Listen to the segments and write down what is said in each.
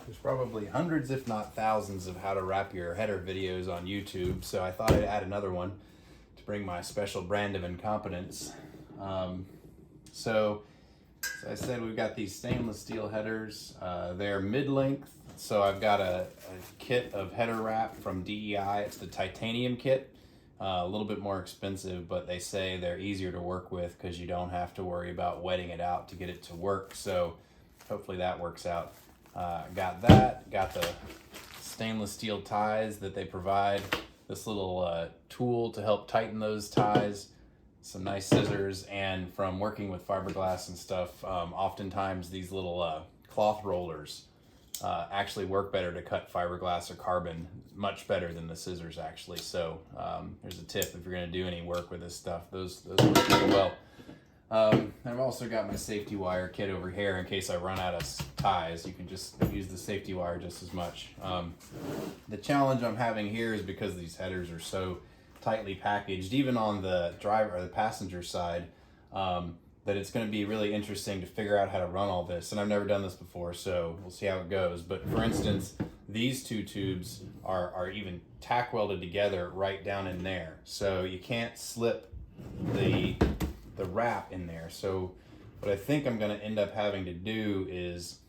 There's probably hundreds, if not thousands, of how to wrap your header videos on YouTube, so I thought I'd add another one to bring my special brand of incompetence. So, as I said, we've got these stainless steel headers. They're mid-length, so I've got a kit of header wrap from DEI. It's the titanium kit. A little bit more expensive, but they say they're easier to work with because you don't have to worry about wetting it out to get it to work. So hopefully that works out. Got that, got the stainless steel ties that they provide, this little tool to help tighten those ties, some nice scissors, and from working with fiberglass and stuff, oftentimes these little cloth rollers actually work better to cut fiberglass or carbon, much better than the scissors actually. So there's a tip if you're going to do any work with this stuff, those work really well. I've also got my safety wire kit over here in case I run out of ties. You can just use the safety wire just as much. The challenge I'm having here is because these headers are so tightly packaged, even on the driver or the passenger side, that it's going to be really interesting to figure out how to run all this. And I've never done this before, so we'll see how it goes. But for instance, these two tubes are even tack welded together right down in there, so you can't slip the wrap in there. So what I think I'm going to end up having to do is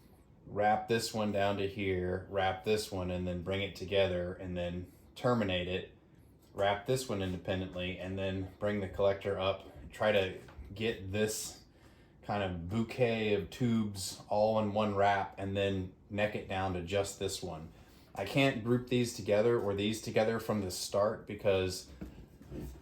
wrap this one down to here, wrap this one, and then bring it together, and then terminate it, wrap this one independently, and then bring the collector up, try to get this kind of bouquet of tubes all in one wrap, and then neck it down to just this one. I can't group these together or these together from the start because,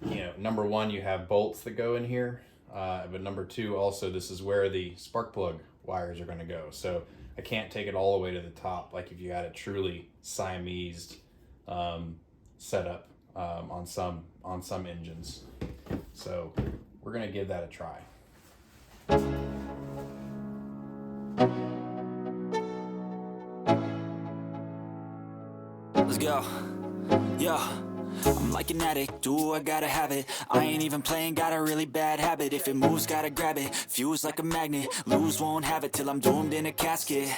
you know, number one, you have bolts that go in here, but number two, also this is where the spark plug wires are going to go. So I can't take it all the way to the top like if you had a truly Siamese setup on some engines. So we're going to give that a try. Let's go. Yo, I'm like an addict, do I gotta have it. I ain't even playing, got a really bad habit. If it moves, gotta grab it, fuse like a magnet. Lose, won't have it till I'm doomed in a casket.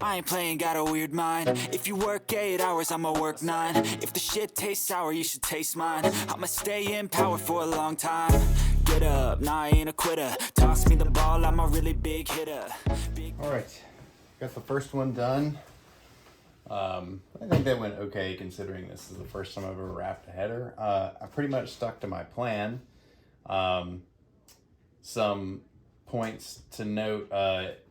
I ain't playing, got a weird mind. If you work 8 hours, I'ma work 9. If the shit tastes sour, you should taste mine. I'ma stay in power for a long time. Get up, nah, I ain't a quitter. Toss me the ball, I'm a really big hitter. All right, got the first one done. I think that went okay considering this is the first time I've ever wrapped a header. I pretty much stuck to my plan. Some points to note,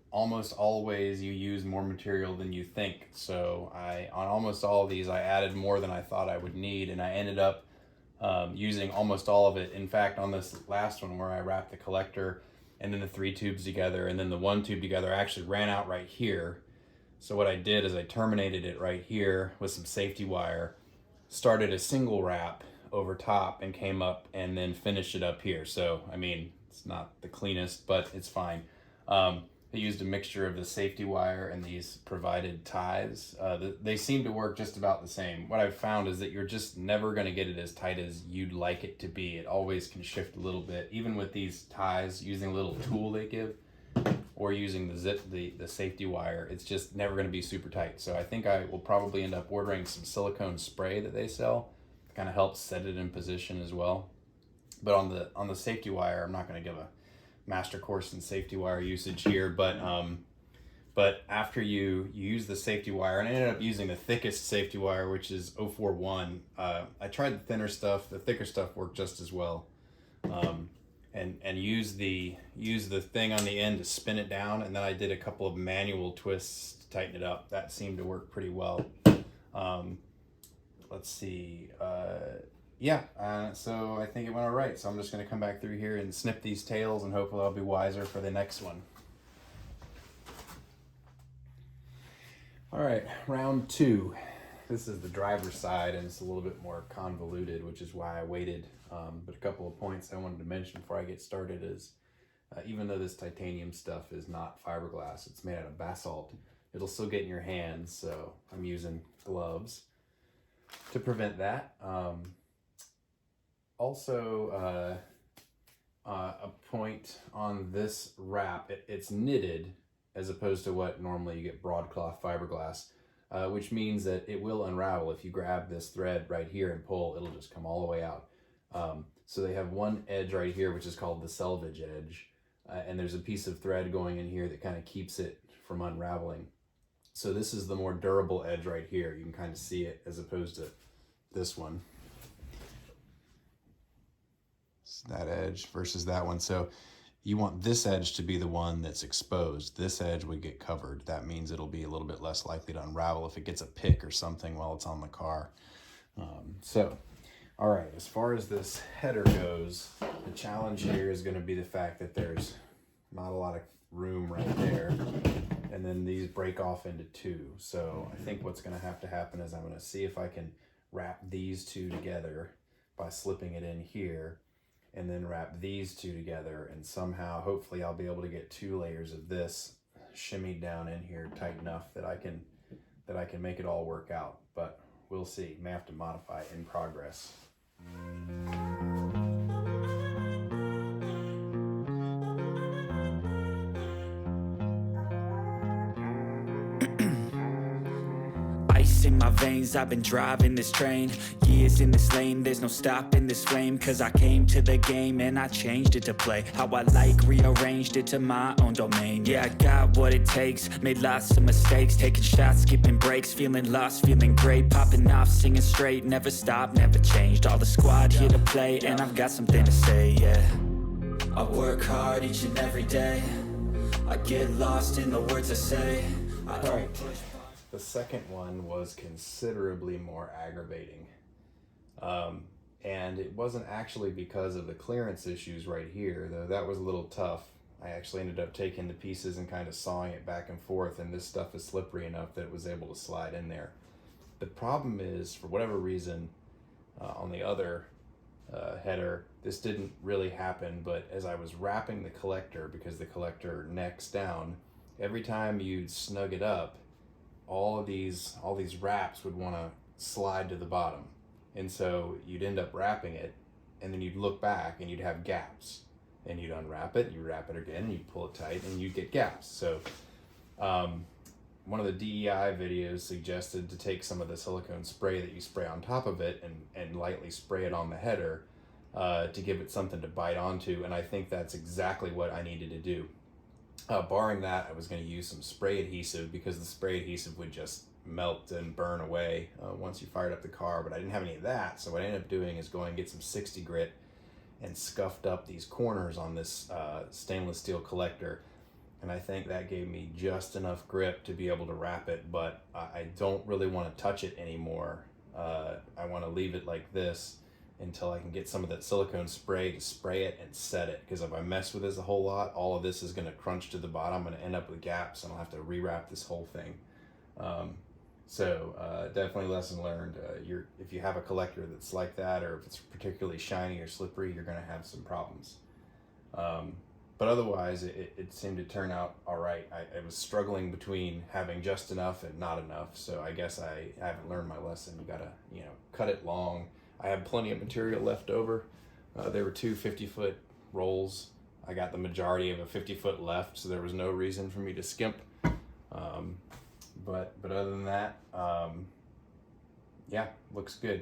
almost always you use more material than you think. So on almost all of these, I added more than I thought I would need, and I ended up using almost all of it. In fact, on this last one where I wrapped the collector and then the 3 tubes together and then the 1 tube together, I actually ran out right here. So what I did is I terminated it right here with some safety wire, started a single wrap over top and came up and then finished it up here. So, I mean, it's not the cleanest, but it's fine. I used a mixture of the safety wire and these provided ties. They seem to work just about the same. What I've found is that you're just never gonna get it as tight as you'd like it to be. It always can shift a little bit, even with these ties, using a little tool they give, or using the safety wire, it's just never going to be super tight. So I think I will probably end up ordering some silicone spray that they sell to kind of help set it in position as well. But on the safety wire, I'm not going to give a master course in safety wire usage here, but after you use the safety wire, and I ended up using the thickest safety wire, which is 041. I tried the thinner stuff. The thicker stuff worked just as well. And use the thing on the end to spin it down, and then I did a couple of manual twists to tighten it up. That seemed to work pretty well. Let's see. So I think it went all right. So I'm just going to come back through here and snip these tails, and hopefully I'll be wiser for the next one. All right, round 2. This is the driver's side, and it's a little bit more convoluted, which is why I waited. But a couple of points I wanted to mention before I get started is, even though this titanium stuff is not fiberglass, it's made out of basalt, it'll still get in your hands, so I'm using gloves to prevent that. A point on this wrap, it's knitted, as opposed to what normally you get broadcloth fiberglass, which means that it will unravel. If you grab this thread right here and pull, it'll just come all the way out. So they have one edge right here, which is called the selvage edge. And there's a piece of thread going in here that kind of keeps it from unraveling. So this is the more durable edge right here. You can kind of see it as opposed to this one. It's that edge versus that one. So you want this edge to be the one that's exposed. This edge would get covered. That means it'll be a little bit less likely to unravel if it gets a pick or something while it's on the car. All right, as far as this header goes, the challenge here is going to be the fact that there's not a lot of room right there, and then these break off into two. So I think what's going to happen is I'm going to see if I can wrap these two together by slipping it in here, and then wrap these two together, and somehow, hopefully, I'll be able to get 2 layers of this shimmied down in here tight enough that I can make it all work out. But we'll see. May have to modify it in progress. Ice in my veins, I've been driving this train. Years in this lane, there's no stopping this flame. Cause I came to the game and I changed it to play how I like, rearranged it to my own domain. Yeah, I got what it takes, made lots of mistakes, taking shots, skipping breaks, feeling lost, feeling great, popping off, singing straight, never stopped, never changed. All the squad here to play, and I've got something to say, yeah. I work hard each and every day, I get lost in the words I say. I don't push. The second one was considerably more aggravating. And it wasn't actually because of the clearance issues right here, though that was a little tough. I actually ended up taking the pieces and kind of sawing it back and forth, and this stuff is slippery enough that it was able to slide in there. The problem is, for whatever reason, on the other header, this didn't really happen, but as I was wrapping the collector, because the collector necks down, every time you'd snug it up, all these wraps would want to slide to the bottom, and so you'd end up wrapping it, and then you'd look back and you'd have gaps, and you'd unwrap it, you wrap it again, and you'd pull it tight, and you'd get gaps. So one of the DEI videos suggested to take some of the silicone spray that you spray on top of it and lightly spray it on the header to give it something to bite onto, and I think that's exactly what I needed to do. Barring that, I was going to use some spray adhesive, because the spray adhesive would just melt and burn away once you fired up the car, but I didn't have any of that. So what I ended up doing is going and get some 60 grit and scuffed up these corners on this stainless steel collector, and I think that gave me just enough grip to be able to wrap it, but I don't really want to touch it anymore. I want to leave it like this until I can get some of that silicone spray to spray it and set it, because if I mess with this a whole lot, all of this is going to crunch to the bottom. I'm going to end up with gaps, and I'll have to rewrap this whole thing. Definitely lesson learned. If you have a collector that's like that, or if it's particularly shiny or slippery, you're going to have some problems. But otherwise, it seemed to turn out all right. I was struggling between having just enough and not enough, so I guess I haven't learned my lesson. You gotta, cut it long. I have plenty of material left over. There were 2 50-foot rolls. I got the majority of a 50-foot left, so there was no reason for me to skimp. But other than that, yeah, looks good.